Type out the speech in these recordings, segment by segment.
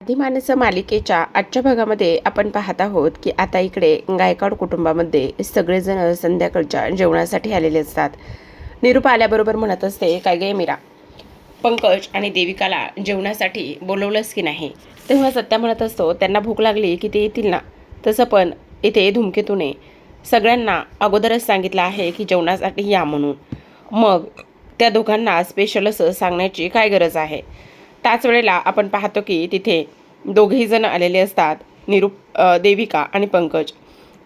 अधिमानस मालिकेच्या आजच्या भागामध्ये आपण पाहत आहोत की आता इकडे गायकवाड कुटुंबामध्ये सगळेजण संध्याकाळच्या जेवणासाठी आलेले असतात. निरूपा आल्याबरोबर म्हणत असते, काय गे मीरा, पंकज आणि देविकाला जेवणासाठी बोलवलंस की नाही? तेव्हा सत्या म्हणत असतो, त्यांना भूक लागली की ते येतील ना. तसं पण इथे धूमकेतूने सगळ्यांना अगोदरच सांगितलं आहे की जेवणासाठी या म्हणून. मग त्या दोघांना स्पेशल असं सांगण्याची काय गरज आहे? त्याच वेळेला आपण पाहतो की तिथे दोघेही जण आलेले असतात, देविका आणि पंकज.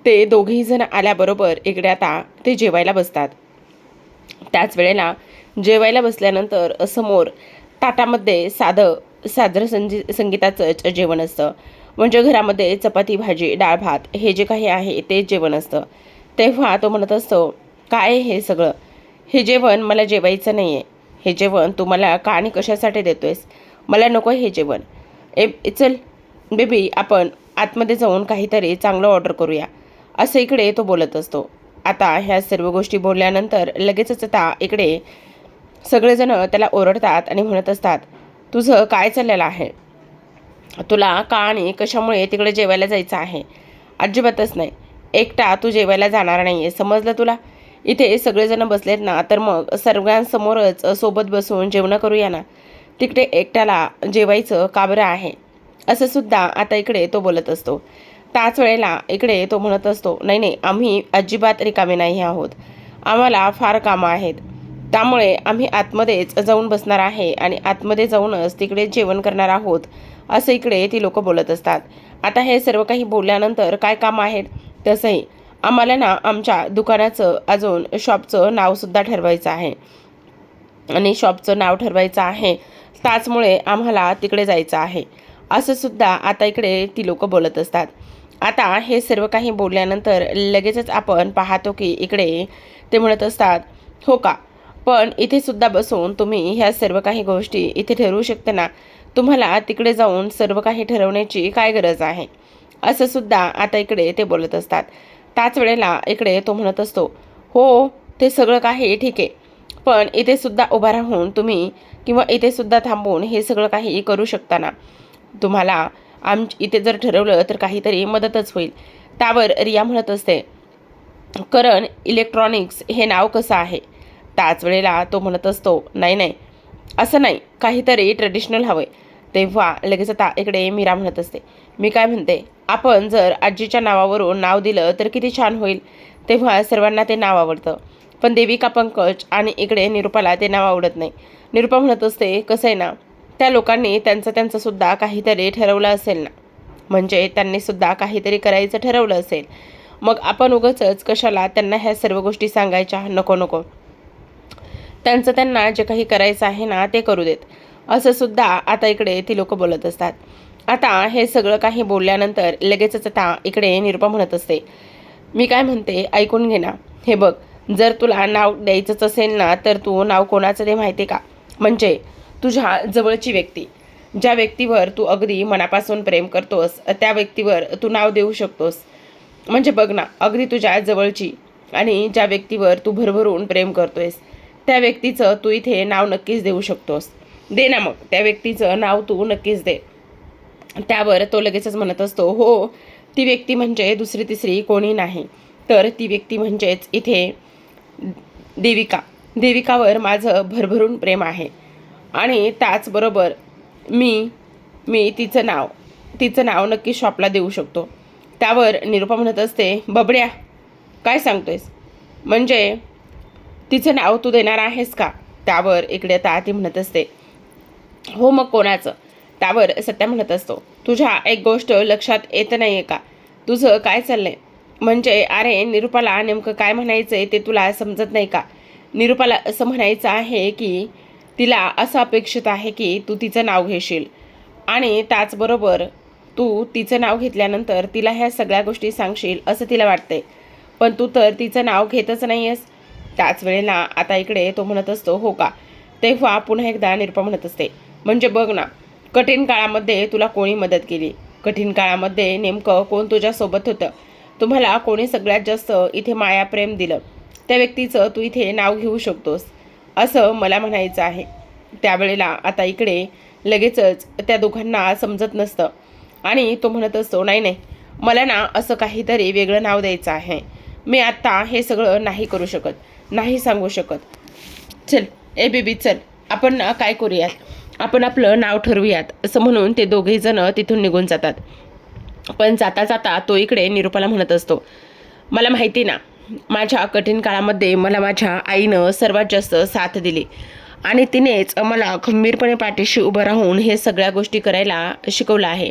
ते दोघेही जण आल्याबरोबर इकडे आता ते जेवायला बसतात. त्याच वेळेला जेवायला बसल्यानंतर समोर ताटामध्ये सादर संगीताचं जेवण असतं. म्हणजे घरामध्ये चपाती भाजी डाळ भात हे जे काही आहे ते जेवण असतं. तेव्हा तो म्हणत असतो, काय हे सगळं? हे जेवण मला जेवायचं नाही आहे. हे जेवण तू मला का आणि कशासाठी देतोयस? मला नको हे जेवण. चल बेबी, आपण आतमध्ये जाऊन काहीतरी चांगलं ऑर्डर करूया, असं इकडे तो बोलत असतो. आता ह्या सर्व गोष्टी बोलल्यानंतर लगेचच आता इकडे सगळेजण त्याला ओरडतात आणि म्हणत असतात, तुझं काय चाललेलं आहे? तुला का आणि कशामुळे तिकडे जेवायला जायचं आहे? अजिबातच नाही. एकटा तू जेवायला जाणार नाही आहे, समजलं तुला? इथे सगळेजण बसलेत ना, तर मग सर्वांसमोरच सोबत बसून जेवण करूया ना. तिकडे एकट्याला जेवायचं का बरं आहे? असं सुद्धा आता इकडे तो बोलत असतो. त्याच वेळेला इकडे तो म्हणत असतो, नाही नाही, आम्ही अजिबात रिकामे नाही आहोत. आम्हाला फार कामं आहेत. त्यामुळे आम्ही आतमध्येच जाऊन बसणार आहे आणि आतमध्ये जाऊनच तिकडे जेवण करणार आहोत, असं इकडे ती लोक बोलत असतात. आता हे सर्व काही बोलल्यानंतर काय काम आहेत? तसंही आम्हाला ना आमच्या दुकानाचं अजून शॉपचं नावसुद्धा ठरवायचं आहे आणि शॉपचं नाव ठरवायचं आहे, त्याचमुळे आम्हाला तिकडे जायचं आहे, असं सुद्धा आता इकडे ती लोक बोलत असतात. आता हे सर्व काही बोलल्यानंतर लगेचच आपण पाहतो की इकडे ते म्हणत असतात, हो का, पण इथे सुद्धा बसून तुम्ही ह्या सर्व काही गोष्टी इथे ठरवू शकता ना. तुम्हाला तिकडे जाऊन सर्व काही ठरवण्याची काय गरज आहे? असं सुद्धा आता इकडे ते बोलत असतात. त्याच वेळेला इकडे तो म्हणत असतो, हो ते सगळं काही ठीक आहे, पण इथे सुद्धा उभा राहून तुम्ही किंवा इथे सुद्धा थांबून हे सगळं काही करू शकता ना. तुम्हाला इथे जर ठरवलं तर काहीतरी मदतच होईल. त्यावर रिया म्हणत असते, करण इलेक्ट्रॉनिक्स हे नाव कसं आहे? त्याच वेळेला तो म्हणत असतो, नाही नाही, असं नाही, काहीतरी ट्रेडिशनल हवं आहे. तेव्हा लगेच आता इकडे मीरा म्हणत असते, मी काय म्हणते, आपण जर आजीच्या नावावरून नाव दिलं तर किती छान होईल. तेव्हा सर्वांना ते नाव आवडतं, पण देविका, पंकज आणि इकडे निरूपाला ते नाव आवडत नाही. निरूपा म्हणत असते, कसं आहे ना, त्या लोकांनी त्यांचं सुद्धा काहीतरी ठरवलं असेल ना, म्हणजे त्यांनी सुद्धा काहीतरी करायचं ठरवलं असेल. मग आपण उगाचच कशाला त्यांना ह्या सर्व गोष्टी सांगायच्या? नको नको, त्यांना जे काही करायचं आहे ना ते करू देत, असं सुद्धा आता इकडे ती लोक बोलत असतात. आता हे सगळं काही बोलल्यानंतर लगेचच आता इकडे निरूपा म्हणत असते, मी काय म्हणते ऐकून घे ना. हे बघ, जर तुला नाव द्यायचंच असेल ना तर तू नाव कोणाचं ते माहिती का? म्हणजे तुझ्या जवळची व्यक्ती, ज्या व्यक्तीवर तू अगदी मनापासून प्रेम करतोस त्या व्यक्तीवर तू नाव देऊ शकतोस. म्हणजे बघ ना, अगदी तुझ्या जवळची आणि ज्या व्यक्तीवर तू भरभरून प्रेम करतोयस त्या व्यक्तीचं तू इथे नाव नक्कीच देऊ शकतोस. दे ना, मग त्या व्यक्तीचं नाव तू नक्कीच दे. त्यावर तो लगेचच म्हणत असतो, हो, ती व्यक्ती म्हणजे दुसरी तिसरी कोणी नाही, तर ती व्यक्ती म्हणजेच इथे देविकावर माझं भरभरून प्रेम आहे आणि त्याचबरोबर मी तिचं नाव नक्की शॉपला देऊ शकतो. त्यावर निरूपा म्हणत असते, बबड्या, काय सांगतोयस? म्हणजे तिचं नाव तू देणार आहेस का? त्यावर इकडे आता ती म्हणत असते, हो, मग कोणाचं? त्यावर सत्या म्हणत असतो, तुझ्या एक गोष्ट लक्षात येत नाही आहे का? तुझं काय चाललंय? म्हणजे अरे, निरूपाला नेमकं काय म्हणायचंय ते तुला समजत नाही का? निरूपाला असं म्हणायचं आहे की तिला असं अपेक्षित आहे की तू तिचं नाव घेशील आणि त्याचबरोबर तू तिचं नाव घेतल्यानंतर तिला ह्या सगळ्या गोष्टी सांगशील असं तिला वाटतंय, पण तू तर तिचं नाव घेतच नाही आहेस. त्याच वेळेला आता इकडे तो म्हणत असतो, हो का? तेव्हा पुन्हा एकदा निरूपा म्हणत असते, म्हणजे बघ ना, कठीण काळामध्ये तुला कोणी मदत केली? कठीण काळामध्ये नेमकं कोण तुझ्यासोबत होतं? तुम्हाला कोणी सगळ्यात जास्त इथे माया प्रेम दिलं त्या व्यक्तीचं तू इथे नाव घेऊ शकतोस, असं मला म्हणायचं आहे. त्यावेळेला आता इकडे लगेचच त्या दोघांना समजत नसतं आणि तो म्हणत असतो, नाही नाही, मला ना असं काहीतरी वेगळं नाव द्यायचं आहे. मी आत्ता हे सगळं नाही करू शकत, नाही सांगू शकत. चल ए बेबी, चल आपण ना काय करूयात, आपण आपलं नाव ठरवूयात, असं म्हणून ते दोघेही जण तिथून निघून जातात. पण जाता जाता तो इकडे निरूपाला म्हणत असतो, मला माहिती ना, माझ्या कठीण काळामध्ये मला माझ्या आईनं सर्वात जास्त साथ दिली आणि तिनेच मला खंबीरपणे पाठीशी उभं राहून हे सगळ्या गोष्टी करायला शिकवलं आहे.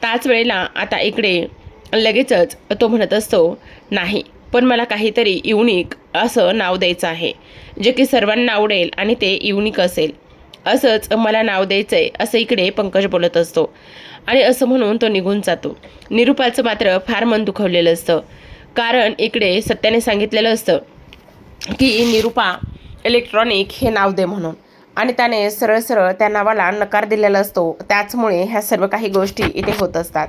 त्याच वेळेला आता इकडे लगेचच तो म्हणत असतो, नाही, पण मला काहीतरी युनिक असं नाव द्यायचं आहे, जे की सर्वांना आवडेल आणि ते युनिक असेल, असंच मला नाव द्यायचं आहे, असं इकडे पंकज बोलत असतो. आणि असं म्हणून तो निघून जातो. निरूपाचं मात्र फार मन दुखवलेलं असतं, कारण इकडे सत्याने सांगितलेलं असतं की निरूपा इलेक्ट्रॉनिक हे नाव दे म्हणून, आणि त्याने सरळ सरळ त्या नावाला नकार दिलेला असतो. त्याचमुळे ह्या सर्व काही गोष्टी इथे होत असतात.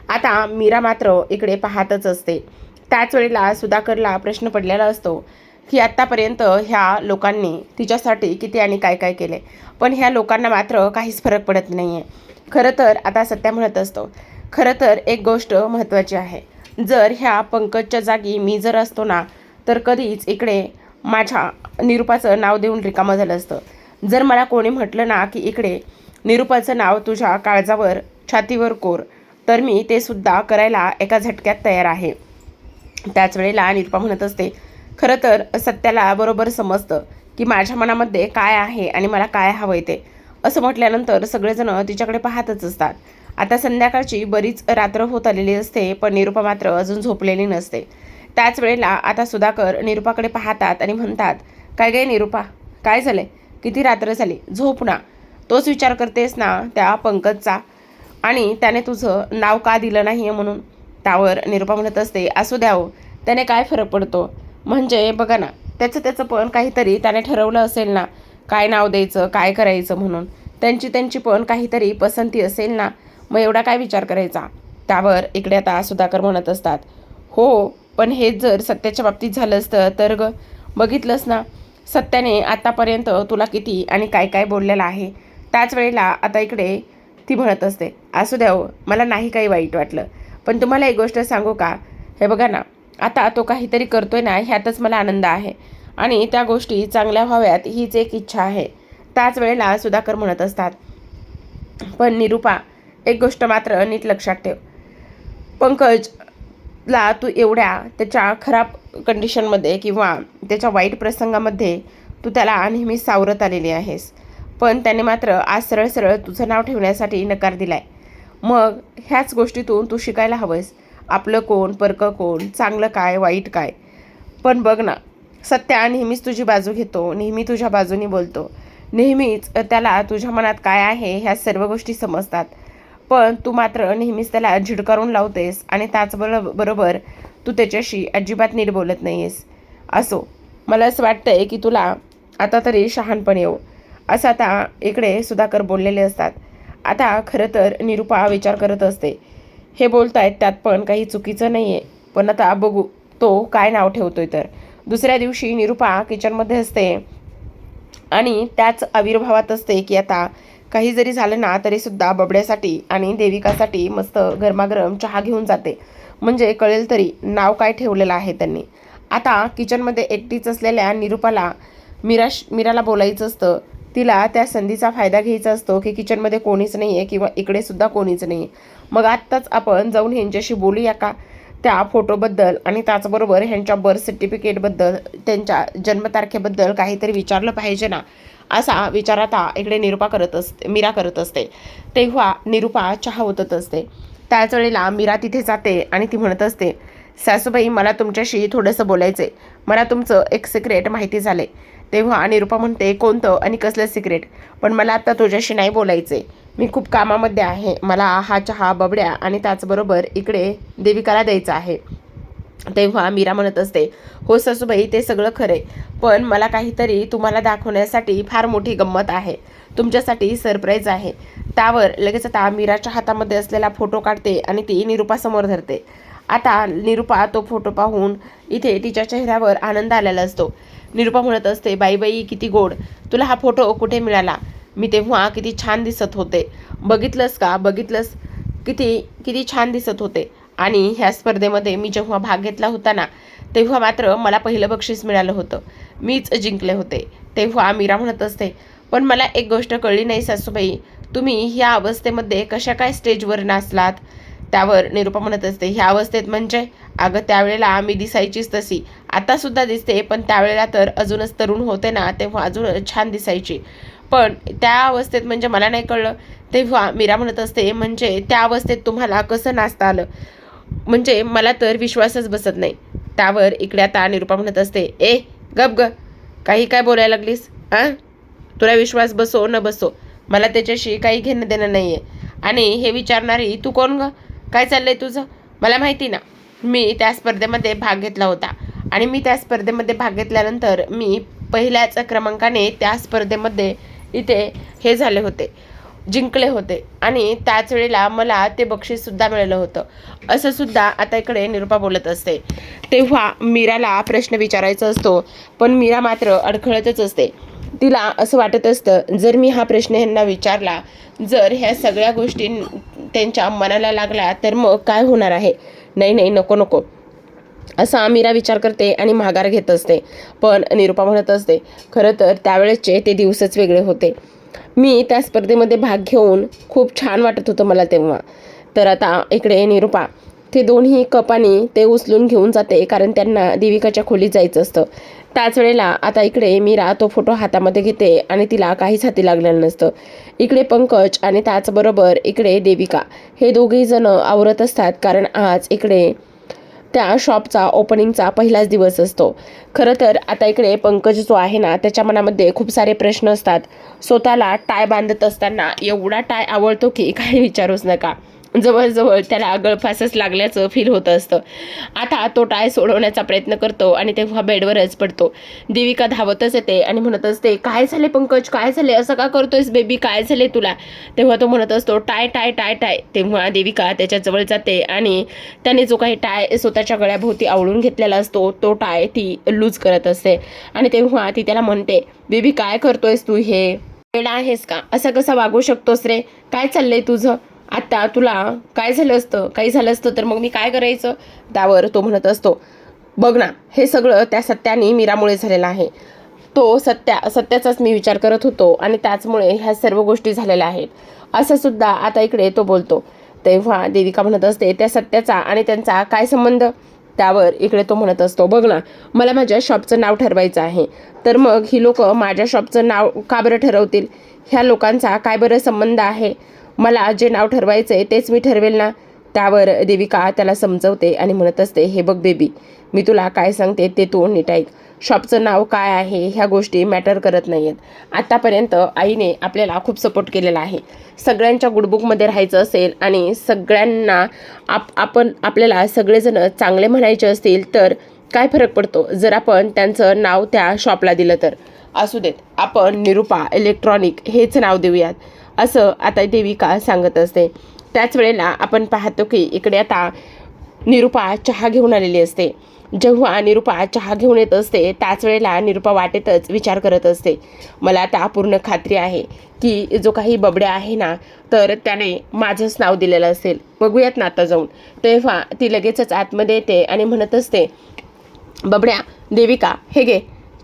आता मीरा मात्र इकडे पाहतच असते. त्याच वेळेला सुधाकरला प्रश्न पडलेला असतो की आत्तापर्यंत ह्या लोकांनी तिच्यासाठी किती आणि काय काय केले, पण ह्या लोकांना मात्र काहीच फरक पडत नाही आहे. खरं तर आता सत्या म्हणत असतो, खरं तर एक गोष्ट महत्त्वाची आहे, जर ह्या पंकजच्या जागी मी जर असतो ना, तर कधीच इकडे माझ्या निरूपाचं नाव देऊन रिकामं झालं असतं. जर मला कोणी म्हटलं ना की इकडे निरूपाचं नाव तुझ्या काळजावर छातीवर कोर, तर मी ते सुद्धा करायला एका झटक्यात तयार आहे. त्याच वेळेला निरूपा म्हणत असते, खरं तर सत्याला बरोबर समजतं की माझ्या मनामध्ये काय आहे आणि मला काय हवंय ते. असं म्हटल्यानंतर सगळेजण तिच्याकडे पाहतच असतात. आता संध्याकाळची बरीच रात्र होत आलेली असते, पण निरूपा मात्र अजून झोपलेली नसते. त्याच वेळेला आता सुधाकर निरूपाकडे पाहतात आणि म्हणतात, काय गे निरूपा, काय झालंय, किती रात्र झाली, झोप ना. तोच विचार करतेस ना त्या पंकजचा आणि त्याने तुझं नाव का दिलं नाही आहे म्हणून. त्यावर निरूपा म्हणत असते, असू द्यावं, त्याने काय फरक पडतो, म्हणजे बघा ना, त्याचं पण काहीतरी त्याने ठरवलं असेल ना, काय नाव द्यायचं, काय करायचं म्हणून. त्यांची पण काहीतरी पसंती असेल ना, मग एवढा काय विचार करायचा. त्यावर इकडे आता सुधाकर म्हणत असतात, हो, पण हेच जर सत्याच्या बाबतीत झालं असतं तर बघितलंस ना, सत्याने आतापर्यंत तुला किती आणि काय काय बोललेलं आहे. त्याच वेळेला आता इकडे ती म्हणत असते, असू द्यावं, मला नाही काही वाईट वाटलं, पण तुम्हाला एक गोष्ट सांगू का, हे बघा ना, आता तो काहीतरी करतोय ना, ह्यातच मला आनंद आहे आणि त्या गोष्टी चांगल्या व्हाव्यात हीच एक इच्छा आहे. त्याच वेळेला सुधाकर म्हणत असतात, पण निरूपा, एक गोष्ट मात्र नीट लक्षात ठेव, पंकजला तू एवढ्या त्याच्या खराब कंडिशनमध्ये किंवा त्याच्या वाईट प्रसंगामध्ये तू त्याला नेहमी सावरत आलेली आहेस, पण त्याने मात्र आज सरळ सरळ तुझं नाव ठेवण्यासाठी नकार दिलाय. मग ह्याच गोष्टीतून तू शिकायला हवंस, आपलं कोण, परकं कोण, चांगलं काय, वाईट काय. पण बघ ना, सत्या नेहमीच तुझी बाजू घेतो, नेहमी तुझ्या बाजूनी बोलतो, नेहमीच त्याला तुझ्या मनात काय आहे ह्या सर्व गोष्टी समजतात, पण तू मात्र नेहमीच त्याला झिडकारून लावतेस आणि त्याचबरोबर तू त्याच्याशी अजिबात नीट बोलत नाही आहेस. असो, मला असं वाटतंय की तुला आता तरी शहाणपण येऊ, असं आता इकडे सुधाकर बोललेले असतात. आता खरं तर निरूपा विचार करत असते, हे बोलतायत त्यात पण काही चुकीचं नाही आहे, पण आता बघू तो काय नाव ठेवतोय. तर दुसऱ्या दिवशी निरूपा किचनमध्ये असते आणि त्याच आविर्भावात असते की आता काही जरी झालं ना तरीसुद्धा बबड्यासाठी आणि देविकासाठी मस्त गरमागरम चहा घेऊन जाते, म्हणजे कळेल तरी नाव काय ठेवलेलं आहे त्यांनी. आता किचनमध्ये एकटीच असलेल्या निरूपाला मीराला बोलायचं असतं, तिला त्या संधीचा फायदा घ्यायचा असतो की किचनमध्ये कोणीच नाही आहे किंवा इकडे सुद्धा कोणीच नाही आहे. मग आत्ताच आपण जाऊन ह्यांच्याशी बोलूया का त्या फोटोबद्दल आणि त्याचबरोबर ह्यांच्या बर्थ सर्टिफिकेटबद्दल, त्यांच्या जन्मतारखेबद्दल काहीतरी विचारलं पाहिजे ना, असा विचार आता इकडे मीरा करत असते. तेव्हा निरूपा चहा ओतत असते. त्याच वेळेला मीरा तिथे जाते आणि ती म्हणत असते, सासूबाई, मला तुमच्याशी थोडंसं बोलायचं आहे, मला तुमचं एक सिक्रेट माहिती झालं आहे. तेव्हा निरूपा म्हणते, कोणतं आणि कसलं सिक्रेट, पण मला आता तुझ्याशी नाही बोलायचं आहे, मी खूप कामामध्ये आहे, मला हा चहा बबड्या आणि त्याचबरोबर इकडे देविकाला द्यायचा आहे. तेव्हा मीरा म्हणत असते, हो सासूबाई, ते सगळं खरं आहे, पण मला काहीतरी तुम्हाला दाखवण्यासाठी फार मोठी गंमत आहे, तुमच्यासाठी सरप्राईज आहे. त्यावर लगेच आता मीराच्या हातामध्ये असलेला फोटो काढते आणि ती निरूपासमोर धरते. आता निरूपा तो फोटो पाहून इथे तिच्या चेहऱ्यावर आनंद आलेला असतो. निरूपा म्हणत असते, बाई बाई, किती गोड, तुला हा फोटो कुठे मिळाला. मी तेव्हा किती छान दिसत होते, बघितलंस का, बघितलंस किती किती छान दिसत होते. आणि ह्या स्पर्धेमध्ये मी जेव्हा भाग घेतला होता ना, तेव्हा मात्र मला पहिलं बक्षीस मिळालं होतं, मीच जिंकले होते. तेव्हा मीरा म्हणत असते, पण मला एक गोष्ट कळली नाही सासूबाई, तुम्ही ह्या अवस्थेमध्ये कशा काय स्टेजवर नाचलात. त्यावर निरूपा म्हणत असते, ह्या अवस्थेत म्हणजे, अगं त्यावेळेला मी दिसायचीच तशी, आतासुद्धा दिसते, पण त्यावेळेला तर अजूनच तरुण होते ना, तेव्हा अजून छान दिसायची. पण त्या अवस्थेत म्हणजे मला नाही कळलं. तेव्हा मीरा म्हणत असते, म्हणजे त्या अवस्थेत तुम्हाला कसं नाचता आलं, म्हणजे मला तर विश्वासच बसत नाही. त्यावर इकडे आता निरूपा म्हणत असते, ए गप ग, काही काय बोलायला लागलीस हां, तुला विश्वास बसो न बसो, मला त्याच्याशी काही घेणं देणं नाही आहे. आणि हे विचारणारी तू कोण ग, काय चाललंय तुझं, मला माहिती ना, मी त्या स्पर्धेमध्ये भाग घेतला होता आणि मी त्या स्पर्धेमध्ये भाग घेतल्यानंतर मी पहिल्याच क्रमांकाने त्या स्पर्धेमध्ये इथे हे झाले होते, जिंकले होते आणि त्याच वेळेला मला ते बक्षीससुद्धा मिळालं होतं, असं सुद्धा आता इकडे निरूपा बोलत असते. तेव्हा मीराला प्रश्न विचारायचा असतो, पण मीरा मात्र अडखळतच असते. तिला असं वाटत असतं, जर मी हा प्रश्न ह्यांना विचारला, जर ह्या सगळ्या गोष्टी त्यांच्या मनाला लागल्या तर मग काय होणार आहे. नाही नाही, नको नको, असा मीरा विचार करते आणि माघार घेत असते. पण निरूपा म्हणत असते, खरं तर त्यावेळेसचे ते दिवसच वेगळे होते. मी त्या स्पर्धेमध्ये भाग घेऊन खूप छान वाटत होतं मला तेव्हा. तर आता इकडे निरूपा ते दोन्ही कपाने ते उचलून घेऊन जाते, कारण त्यांना देविकाच्या खोलीत जायचं असतं. त्याच वेळेला आता इकडे मीरा तो फोटो हातामध्ये घेते आणि तिला काहीच हाती लागलेलं नसतं. इकडे पंकज आणि त्याचबरोबर इकडे देविका हे दोघेही जण आवरत असतात, कारण आज इकडे त्या शॉपचा ओपनिंगचा पहिलाच दिवस असतो. खरं तर आता इकडे पंकज जो आहे ना, त्याच्या मनामध्ये खूप सारे प्रश्न असतात. स्वतःला टाय बांधत असताना एवढा टाय आवडतो की काही विचारूच नका, जवळजवळ त्याला गळफासच लागल्याचं फील होतं असतं. आता तो टाय सोडवण्याचा प्रयत्न करतो आणि तेव्हा बेडवरच पडतो. देविका धावतच येते आणि म्हणत असते, काय झाले पंकज, काय झाले, असं का करतोयस बेबी, काय झाले तुला. तेव्हा तो म्हणत असतो, टाय टाय टाय टाय. तेव्हा देविका त्याच्याजवळ जाते आणि त्याने जो काही टाय स्वतःच्या गळ्याभोवती आवळून घेतलेला असतो तो टाय ती लूज करत असते. आणि तेव्हा ती त्याला म्हणते, बेबी काय करतोयस तू, हे वेडा आहेस का, असं कसं वागू शकतोस रे, काय चाललंय तुझं, आता तुला काय झालं असतं, काही झालं असतं तर मग मी काय करायचं. त्यावर तो म्हणत असतो, बघ ना, हे सगळं त्या सत्याने मीरामुळे झालेलं आहे. तो सत्याचाच मी विचार करत होतो आणि त्याचमुळे ह्या सर्व गोष्टी झालेल्या आहेत, असं सुद्धा आता इकडे तो बोलतो. तेव्हा देविका म्हणत असते, त्या सत्याचा आणि त्यांचा काय संबंध. त्यावर इकडे तो म्हणत असतो, बघ ना, मला माझ्या शॉपचं नाव ठरवायचं आहे, तर मग ही लोक माझ्या शॉपचं नाव का बरं ठरवतील, ह्या लोकांचा काय बरं संबंध आहे, मला जे नाव ठरवायचं आहे तेच मी ठरवेल ना. त्यावर देविका त्याला समजवते आणि म्हणत असते, हे बघ बेबी, मी तुला काय सांगते ते तू नीट ऐक. शॉपचं नाव काय आहे ह्या गोष्टी मॅटर करत नाही आहेत. आतापर्यंत आईने आपल्याला खूप सपोर्ट केलेला आहे. सगळ्यांच्या गुडबुकमध्ये राहायचं असेल आणि सगळ्यांना आपल्याला सगळेजण चांगले म्हणायचे असतील तर काय फरक पडतो जर आपण त्यांचं नाव त्या शॉपला दिलं तर. असू देत, आपण निरूपा इलेक्ट्रॉनिक हेच नाव देऊयात, असं आता देविका सांगत असते. त्याच वेळेला आपण पाहतो की इकडे आता निरूपा चहा घेऊन आलेली असते. जेव्हा निरूपा चहा घेऊन येत असते त्याच वेळेला निरूपा वाटेतच विचार करत असते, मला आता पूर्ण खात्री आहे की जो काही बबड्या आहे ना, तर त्याने माझंच नाव दिलेलं असेल, बघूयात ना आता जाऊन. तेव्हा ती लगेचच आतमध्ये येते आणि म्हणत असते, बबड्या, देविका, हे घे,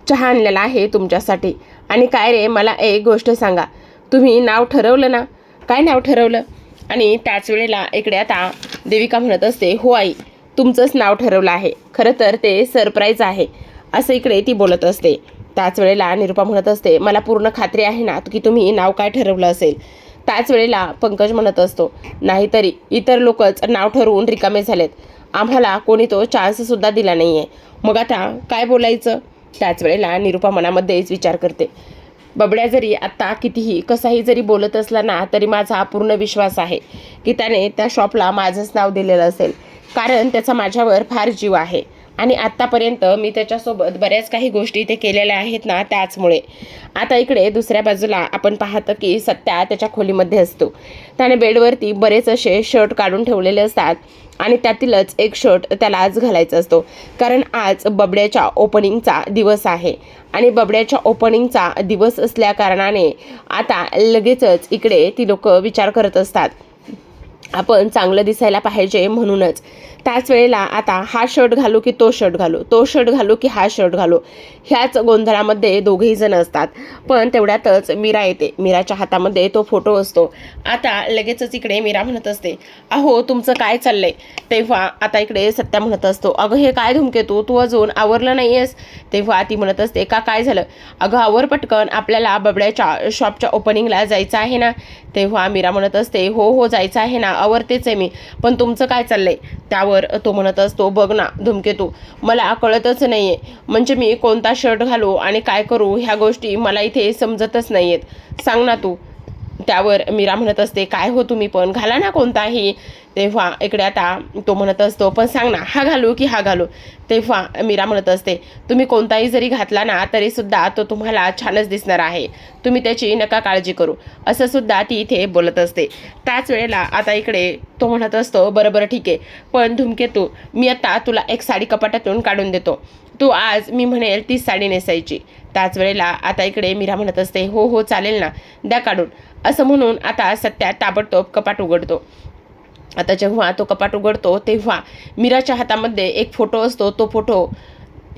चहा आणलेला आहे तुमच्यासाठी. आणि काय रे, मला एक गोष्ट सांगा, तुम्ही नाव ठरवलं ना, काय नाव ठरवलं. आणि त्याच वेळेला इकडे आता देविका म्हणत असते, हो आई, तुमचंच नाव ठरवलं आहे, खरं तर ते सरप्राईज आहे, असं इकडे ती बोलत असते. त्याच वेळेला निरूपा म्हणत असते, मला पूर्ण खात्री आहे ना की तुम्ही नाव काय ठरवलं असेल. त्याच वेळेला पंकज म्हणत असतो, नाहीतरी इतर लोकच नाव ठरवून रिकामे झालेत, आम्हाला कोणी तो चान्ससुद्धा दिला नाही आहे, मग आता काय बोलायचं. त्याच वेळेला निरूपा मनामध्येच विचार करते, बबड्या जरी आत्ता कितीही कसाही जरी बोलत असला ना, तरी माझा पूर्ण विश्वास आहे की त्याने त्या शॉपला माझंच नाव दिलेलं असेल, कारण त्याचा माझ्यावर फार जीव आहे आणि आत्तापर्यंत मी त्याच्यासोबत बऱ्याच काही गोष्टी ते केलेल्या आहेत ना, त्याचमुळे. आता इकडे दुसऱ्या बाजूला आपण पाहतो की सत्या त्याच्या खोलीमध्ये असतो. त्याने बेडवरती बरेच असे शर्ट काढून ठेवलेले असतात आणि त्यातीलच एक शर्ट त्याला आज घालायचा असतो, कारण आज बबड्याच्या ओपनिंगचा दिवस आहे. आणि बबड्याच्या ओपनिंगचा दिवस असल्या कारणाने आता लगेचच इकडे ती लोक विचार करत असतात, आपण चांगलं दिसायला पाहिजे म्हणूनच. त्याच वेळेला आता हा शर्ट घालू की तो शर्ट घालू, तो शर्ट घालू की हा शर्ट घालू, ह्याच गोंधळामध्ये दोघेही जण असतात. पण तेवढ्यातच मीरा येते. मीराच्या हातामध्ये तो फोटो असतो. आता लगेचच इकडे मीरा म्हणत असते, अहो तुमचं काय चाललंय? तेव्हा आता इकडे सत्या म्हणत असतो, अगं हे काय धुमकेतू, तू अजून आवरलं नाही आहेस? तेव्हा ती म्हणत असते, का काय झालं? अगं आवर पटकन, आपल्याला बबड्याच्या शॉपच्या ओपनिंगला जायचं आहे ना. तेव्हा मीरा म्हणत असते, हो हो जायचं आहे ना, आवरतेच आहे मी, पण तुमचं काय चाललंय? त्यावर तो म्हणत असतो, बघ ना धुमकेतू, मला कळतच नाहीये, म्हणजे मी कोणता शर्ट घालू आणि काय करू ह्या गोष्टी मला इथे समजतच नाहीयेत, सांग ना तू. त्यावर मीरा म्हणत असते, काय हो तुम्ही पण, घाला ना कोणताही. तेव्हा इकडे आता तो म्हणत असतो, पण सांग ना, हा घालू की हा घालू? तेव्हा मीरा म्हणत असते, तुम्ही कोणताही जरी घातला ना तरीसुद्धा तो तुम्हाला छानच दिसणार आहे, तुम्ही त्याची नका काळजी करू, असं सुद्धा ती इथे बोलत असते. त्याच वेळेला आता इकडे तो म्हणत असतो, बरं बरं ठीक आहे, पण धुमकेतू, मी आता तुला एक साडी कपाटातून काढून देतो, तू आज मी म्हणेल ती साडी नेसायची. त्याच वेळेला आता इकडे मीरा म्हणत असते, हो हो चालेल ना, द्या काढून. असं म्हणून आता सत्या ताबडतोब कपाट उघडतो. आता जेव्हा तो कपाट उघडतो तेव्हा मीराच्या हातामध्ये एक फोटो असतो. तो फोटो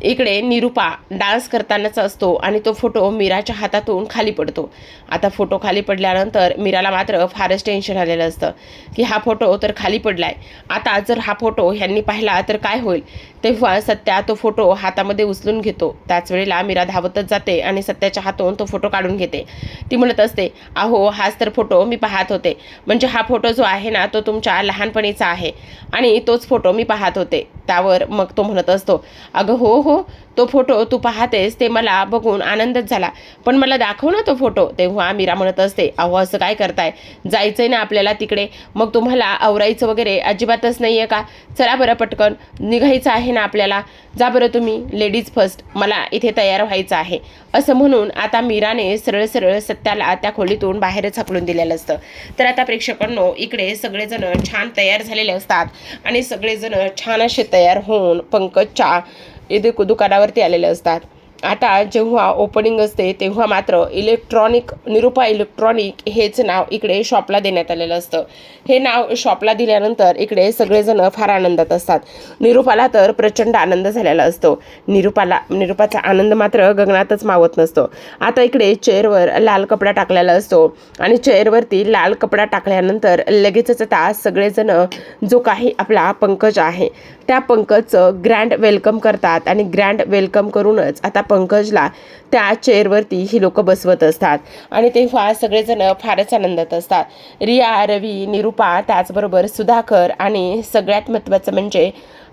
इकडे निरूपा डान्स करतानाचा असतो आणि तो फोटो मीराच्या हातातून खाली पडतो. आता फोटो खाली पडल्यानंतर मीराला मात्र फारच टेन्शन आलेलं असतं की हा फोटो तर खाली पडलाय, आता जर हा फोटो ह्यांनी पाहिला तर काय होईल. तेव्हा सत्या तो फोटो हातामध्ये उचलून घेतो. त्याच वेळेला मीरा धावतच जाते आणि सत्याच्या हातून तो फोटो काढून घेते. ती म्हणत असते, अहो हाच तर फोटो मी पाहत होते, म्हणजे हा फोटो जो आहे ना तो तुमच्या लहानपणीचा आहे आणि तोच फोटो मी पाहत होते. त्यावर मग तो म्हणत असतो, अगं हो हो, तो फोटो तू पाहतेस ते मला बघून आनंदच झाला, पण मला दाखव ना तो फोटो. तेव्हा मीरा म्हणत असते, अहो असं काय करताय, जायचंय ना आपल्याला तिकडे, मग तुम्हाला आवरायचं वगैरे अजिबातच नाही आहे का? चला बरं पटकन, निघायचं आहे ना आपल्याला, जा बरं तुम्ही, लेडीज फर्स्ट, मला इथे तयार व्हायचं आहे. असं म्हणून आता मीराने सरळ सरळ सत्याला त्या खोलीतून बाहेरच हाकलून दिलेलं असतं. तर आता प्रेक्षकांनो, इकडे सगळेजण छान तयार झालेले असतात आणि सगळेजण छान असे तयार होऊन पंकजच्या इथे दुकानावरती आलेले असतात. आता जेव्हा ओपनिंग असते तेव्हा मात्र निरूपा इलेक्ट्रॉनिक हेच नाव इकडे शॉपला देण्यात आलेलं असतं. हे नाव शॉपला दिल्यानंतर इकडे सगळेजण फार आनंदात असतात. निरूपाला तर प्रचंड आनंद झालेला असतो. निरूपाचा आनंद मात्र गगनातच मावत नसतो. आता इकडे चेअरवर लाल कपडा टाकलेला असतो आणि चेअरवरती लाल कपडा टाकल्यानंतर लगेचच आता सगळेजण जो काही आपला पंकज आहे त्या पंकजचं ग्रँड वेलकम करतात आणि ग्रँड वेलकम करूनच आता पंकजला त्या चेअरवरती ही लोक बसवत असतात आणि तेव्हा सगळेजण फारच आनंदात असतात. रिया, रवी, निरूपा, त्याचबरोबर सुधाकर आणि सगळ्यात महत्त्वाचं म्हणजे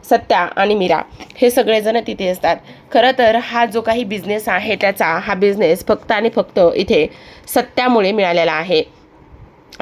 सत्या आणि मीरा हे सगळेजण तिथे असतात. खरं तर हा जो काही बिझनेस आहे त्याचा हा बिझनेस फक्त आणि फक्त इथे सत्यामुळे मिळालेला आहे.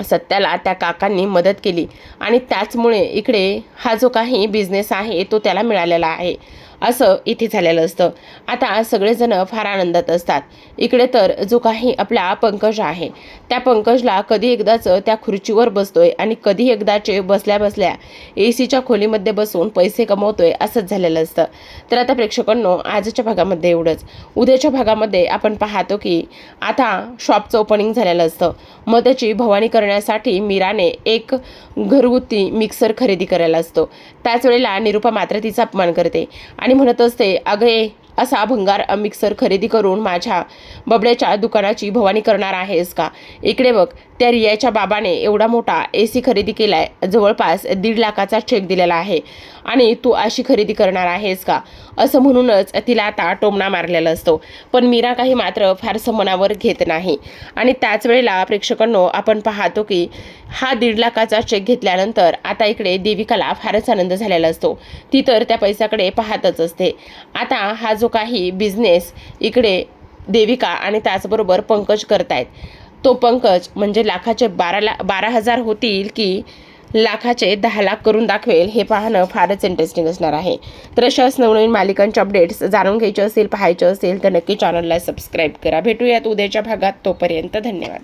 सत्याला त्या काकांनी मदत केली आणि त्याचमुळे इकडे हा जो काही बिझनेस आहे तो त्याला मिळालेला आहे, असं इथे झालेलं असतं. आता सगळेजण फार आनंदात असतात. इकडे तर जो काही आपला पंकज आहे त्या पंकजला कधी एकदाच त्या खुर्चीवर बसतोय आणि कधी एकदाचे बसल्या बसल्या AC खोलीमध्ये बसून पैसे कमवतोय, असंच झालेलं असतं. तर आता प्रेक्षकांनो, आजच्या भागामध्ये एवढंच. उद्याच्या भागामध्ये आपण पाहतो की आता शॉपचं ओपनिंग झालेलं असतं. मग त्याची भवानी करण्यासाठी मीराने एक घरगुती मिक्सर खरेदी करायला असतो. त्याच वेळेला निरूपा मात्र तिचा अपमान करते आणि म्हणत असते, अगे असा भंगार मिक्सर खरेदी करून माझ्या बबड्याच्या दुकानाची भवानी करणार आहेस का? इकडे बघ, त्या रियाच्या बाबाने एवढा मोठा AC खरेदी केलाय, जवळपास 1.5 लाखाचा चेक दिलेला आहे आणि तू अशी खरेदी करणार आहेस का? असं म्हणूनच तिला आता टोमणा मारलेला असतो. पण मीरा काही मात्र फारसं मनावर घेत नाही. आणि त्याच वेळेला प्रेक्षकांनो, आपण पाहतो की हा 1.5 लाखाचा चेक घेतल्यानंतर आता इकडे देविकाला फारच आनंद झालेला असतो. ती तर त्या पैशाकडे पाहतच असते. आता हा जो काही बिझनेस इकडे देविका आणि त्याचबरोबर पंकज करतायत, तो पंकज म्हणजे लाखाचे 12,000 होतील की लाखाचे 10 लाख करून दाखवेल हे पाहणं फारच इंटरेस्टिंग असणार आहे. तर अशाच नवनवीन मालिकांच्या अपडेट्स जाणून घ्यायचे असेल, पाहायचे असेल तर नक्की चॅनलला सबस्क्राईब करा. भेटूयात उद्याच्या भागात. तोपर्यंत धन्यवाद.